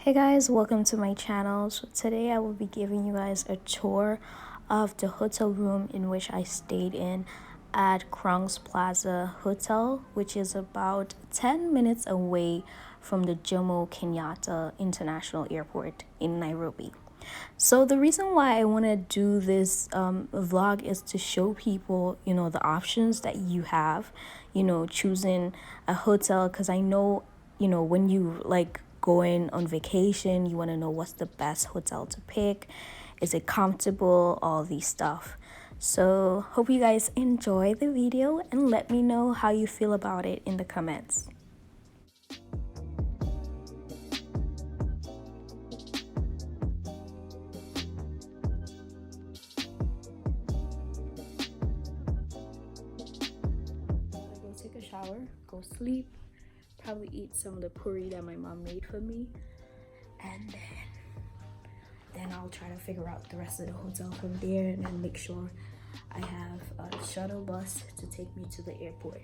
Hey guys, welcome to my channel. So today I will be giving you guys a tour of the hotel room in which I stayed in at Crowne's Plaza Hotel, which is about 10 minutes away from the Jomo Kenyatta International Airport in Nairobi. So the reason why I want to do this vlog is to show people, the options that you have, choosing a hotel, because I know, when you going on vacation, you want to know what's the best hotel to pick. Is it comfortable? All these stuff. So hope you guys enjoy the video and let me know how you feel about it in the comments. Go take a shower, go sleep, probably eat some of the puri that my mom made for me, and then I'll try to figure out the rest of the hotel from there and then make sure I have a shuttle bus to take me to the airport.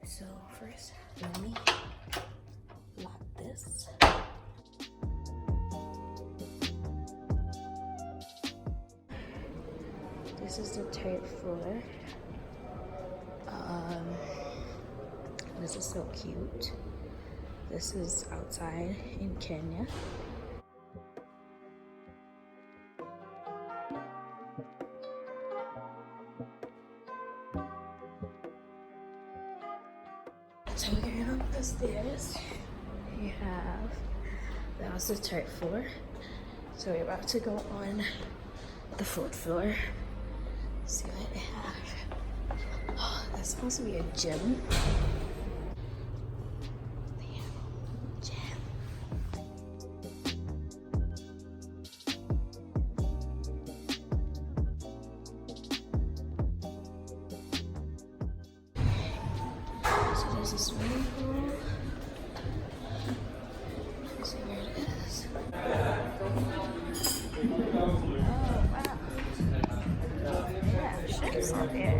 So first, let me lock this. This is the third floor. This is so cute. This is outside in Kenya. So we're going up the stairs. You have, that was the third floor. So we're about to go on the fourth floor. See what they have. Oh, that's supposed to be a gym. So there's a swimming pool. Let's see where it is. Oh wow. Yeah, ships out there.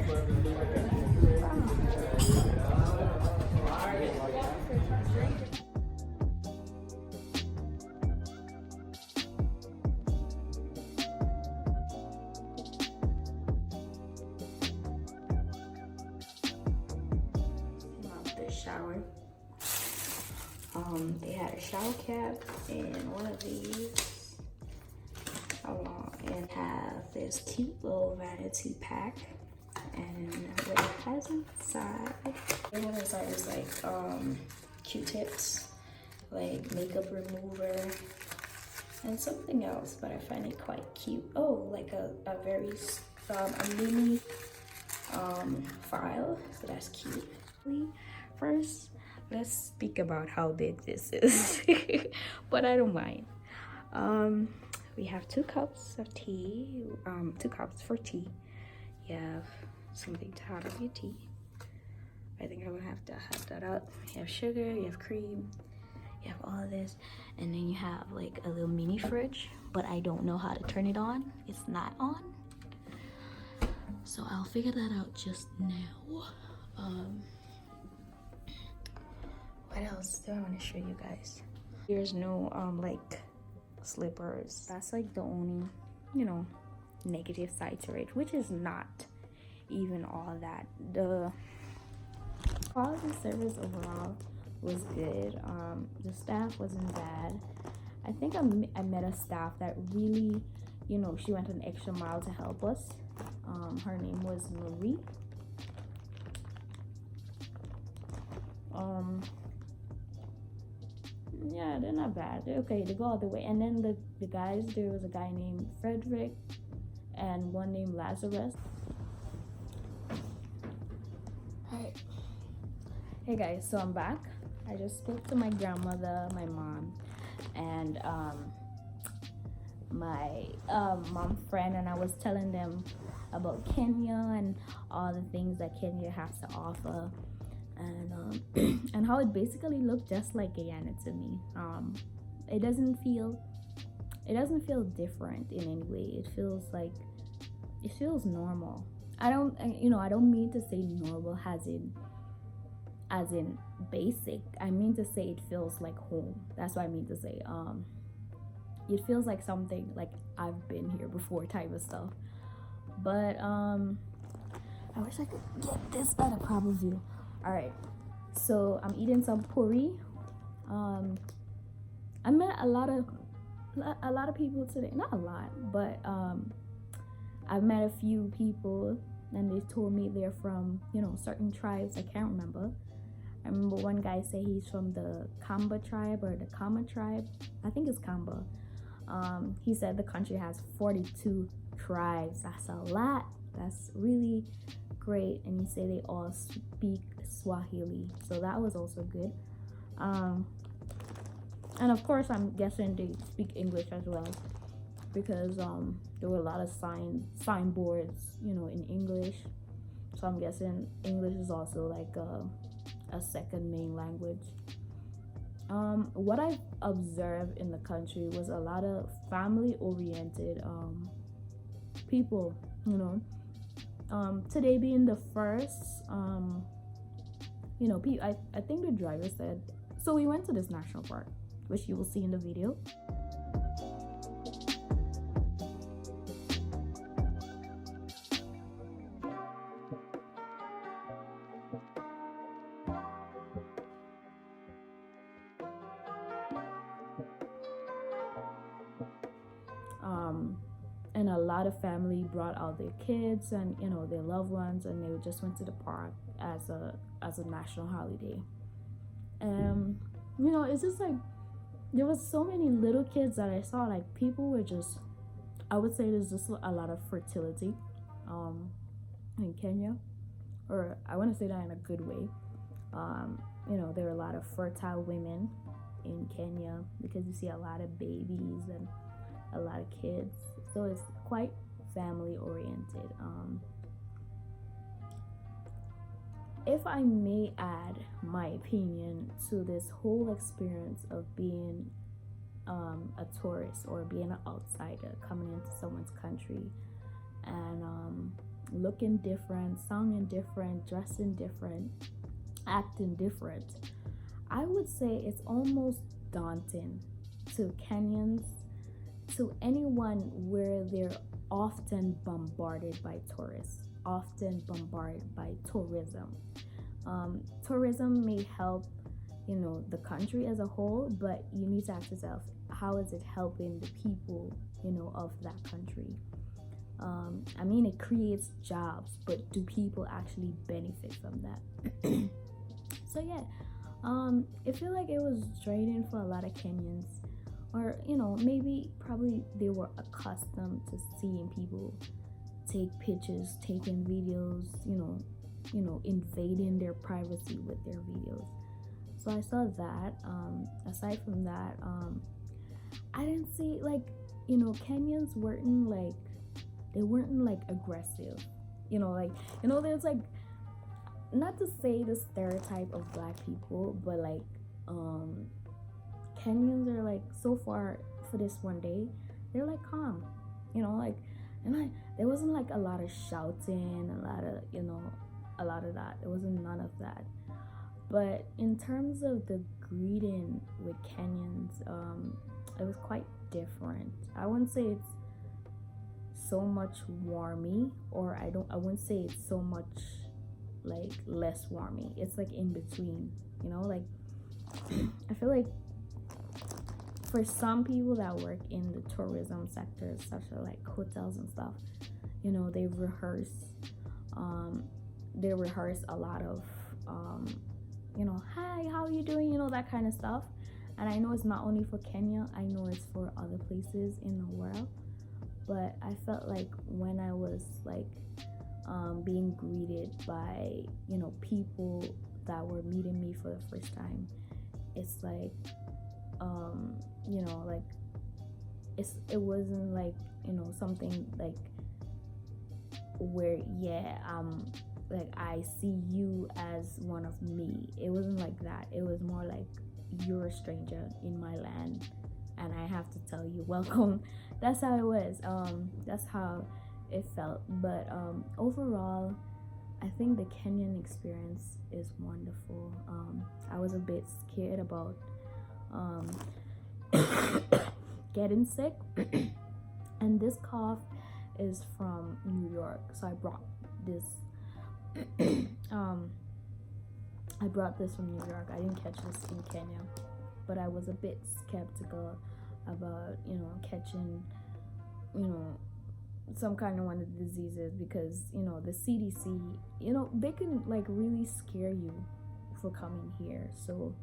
The shower. They had a shower cap and one of these and have this cute little vanity pack and what it has inside. And what inside is like Q-tips, like makeup remover, and something else, but I find it quite cute. Oh, like a very a mini file, so that's cute. First, let's speak about how big this is. But I don't mind. We have 2 cups of tea, 2 cups for tea. You have something to hot up your tea. I think I'm gonna have to hot that up. You have sugar, you have cream, you have all of this, and then you have like a little mini fridge, but I don't know how to turn it on. It's not on, so I'll figure that out just now. What else do I want to show you guys? There's no like slippers. That's like the only negative side to it, which is not even all that. The quality service overall was good. The staff wasn't bad. I think I met a staff that really, she went an extra mile to help us. Her name was Marie. Yeah, they're not bad. They're okay. They go all the way. And then the guys, there was a guy named Frederick and one named Lazarus. Alright. Hey guys, so I'm back. I just spoke to my grandmother, my mom, and my mom friend, and I was telling them about Kenya and all the things that Kenya has to offer. And and how it basically looked just like Guyana to me. It doesn't feel different in any way. It feels normal. I don't mean to say normal as in as in basic. I mean to say it feels like home. That's what I mean to say. It feels like something like I've been here before type of stuff. But I wish I could get this at a proper view. All right, so I'm eating some puri. I met a lot of people today. Not a lot, but I've met a few people, and they told me they're from, you know, certain tribes. I can't remember. I remember one guy say he's from the Kamba tribe or the Kama tribe. I think it's Kamba. He said the country has 42 tribes. That's a lot. That's really great. And he said they all speak Swahili, so that was also good. And of course, I'm guessing they speak English as well, because there were a lot of signboards, you know, in English. So I'm guessing English is also like a second main language. What I observed in the country was a lot of family-oriented people, you know. Today being the first, you know, I think the driver said, so we went to this national park, which you will see in the video. And a lot of family brought out their kids and, you know, their loved ones, and they just went to the park as a national holiday. You know, it's just like there was so many little kids that I saw. Like, people were just, I would say there's just a lot of fertility in Kenya, or I want to say that in a good way. You know, there are a lot of fertile women in Kenya because you see a lot of babies and a lot of kids, so it's quite family oriented. If I may add my opinion to this whole experience of being a tourist or being an outsider coming into someone's country and looking different, sounding different, dressing different, acting different, I would say it's almost daunting to Kenyans, to anyone where they're often bombarded by tourists, often bombarded by tourism. Tourism may help, you know, the country as a whole, but you need to ask yourself, how is it helping the people, you know, of that country? I mean, it creates jobs, but do people actually benefit from that? So yeah, I feel like it was draining for a lot of Kenyans. Or, you know, maybe probably they were accustomed to seeing people take pictures, taking videos, you know, invading their privacy with their videos. So I saw that. Aside from that, I didn't see, like, you know, Kenyans weren't like aggressive. You know, like, you know, there's like, not to say the stereotype of black people, but like Kenyans are like, so far for this one day, they're like calm, you know, like, and there wasn't like a lot of shouting, a lot of, you know, a lot of that. There wasn't none of that. But in terms of the greeting with Kenyans, it was quite different. I wouldn't say it's so much warmy, or I wouldn't say it's so much like less warmy. It's like in between, you know, like I feel like for some people that work in the tourism sector, such as like hotels and stuff, you know, they rehearse a lot of you know, hi, how are you doing, you know, that kind of stuff. And I know it's not only for Kenya, I know it's for other places in the world, but I felt like when I was like being greeted by, you know, people that were meeting me for the first time, it's like you know, like it wasn't like, you know, something like where, yeah, like I see you as one of me. It wasn't like that. It was more like, you're a stranger in my land and I have to tell you welcome. That's how it was. That's how it felt. But overall, I think the Kenyan experience is wonderful. I was a bit scared about getting sick, and this cough is from New York, so I brought this. I brought this from New York. I didn't catch this in Kenya, but I was a bit skeptical about catching some kind of one of the diseases, because the CDC, they can like really scare you for coming here. So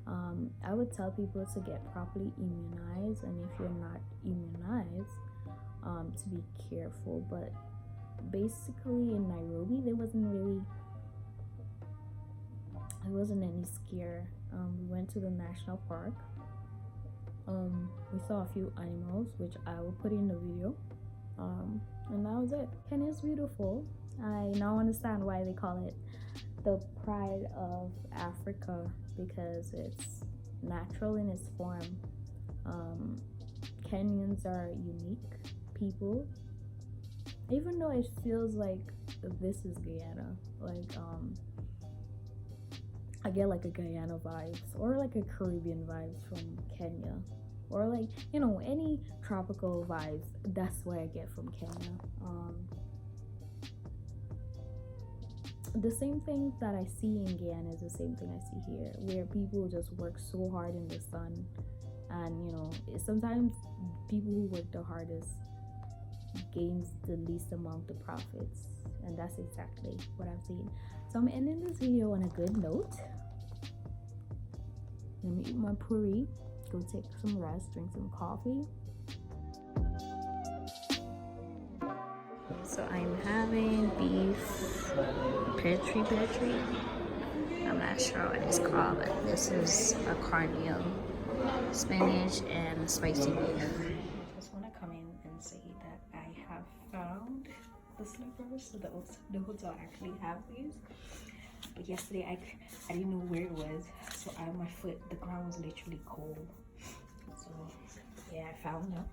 I would tell people to get properly immunized, and if you're not immunized, to be careful. But basically in Nairobi there wasn't any scare. We went to the national park. We saw a few animals, which I will put in the video, and that was it. Kenya is beautiful. I now understand why they call it the pride of Africa, because it's natural in its form. Kenyans are unique people, even though it feels like this is Guyana. Like I get like a Guyana vibes, or like a Caribbean vibes from Kenya, or like any tropical vibes. That's what I get from Kenya. The same thing that I see in Guyana is the same thing I see here, where people just work so hard in the sun, and sometimes people who work the hardest gains the least amount of profits, and that's exactly what I'm seeing. So I'm ending this video on a good note. Let me eat my puri, go take some rest, drink some coffee. So I'm having beef petri. I'm not sure what it's called, but this is a cornmeal, spinach, and spicy beef. I just want to come in and say that I have found the slippers. So the hotel actually have these, but yesterday I didn't know where it was, so my foot, the ground was literally cold. So yeah, I found them.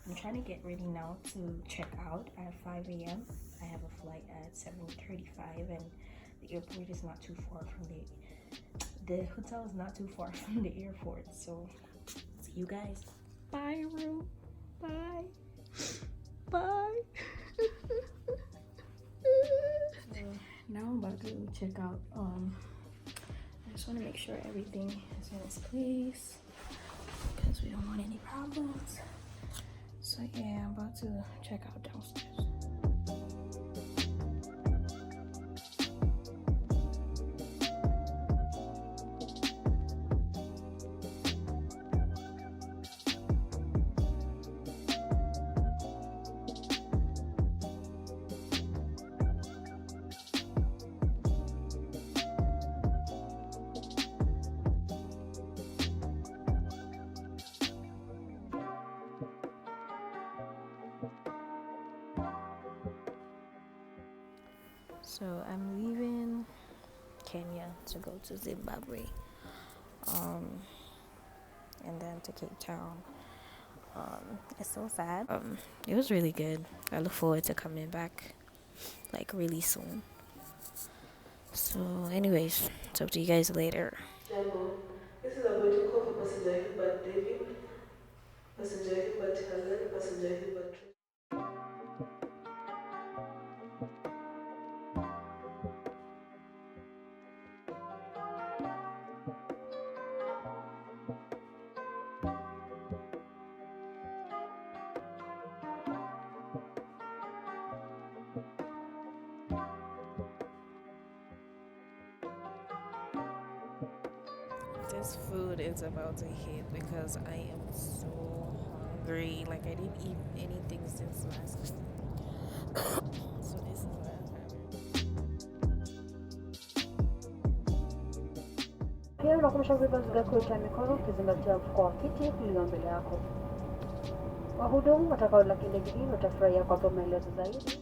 I'm trying to get ready now to check out at 5 a.m. I have a flight at 7:35, and the airport is not too far from the hotel is not too far from the airport. So see you guys. Bye, room. Bye. Bye. Now I'm about to check out. I just want to make sure everything is in its place, because we don't want any problems. So yeah, I'm about to check out downstairs. So I'm leaving Kenya to go to Zimbabwe, and then to Cape Town. It's so sad. It was really good. I look forward to coming back like really soon. So anyways, talk to you guys later. Jambo. This is a boarding call for passenger Hubert David, passenger Hubert Hazen, passenger Hubert. This food is about to hit because I am so hungry. Like I didn't eat anything since last night. So this is what I'm having. Pia unakumbusha kubeba mzigo wako kwa mikono ukizingatia mfuko wa kiti ulio mbele yako. Wahudumu watakaolaki ndege hii watafurahia kwa maelezo zaidi.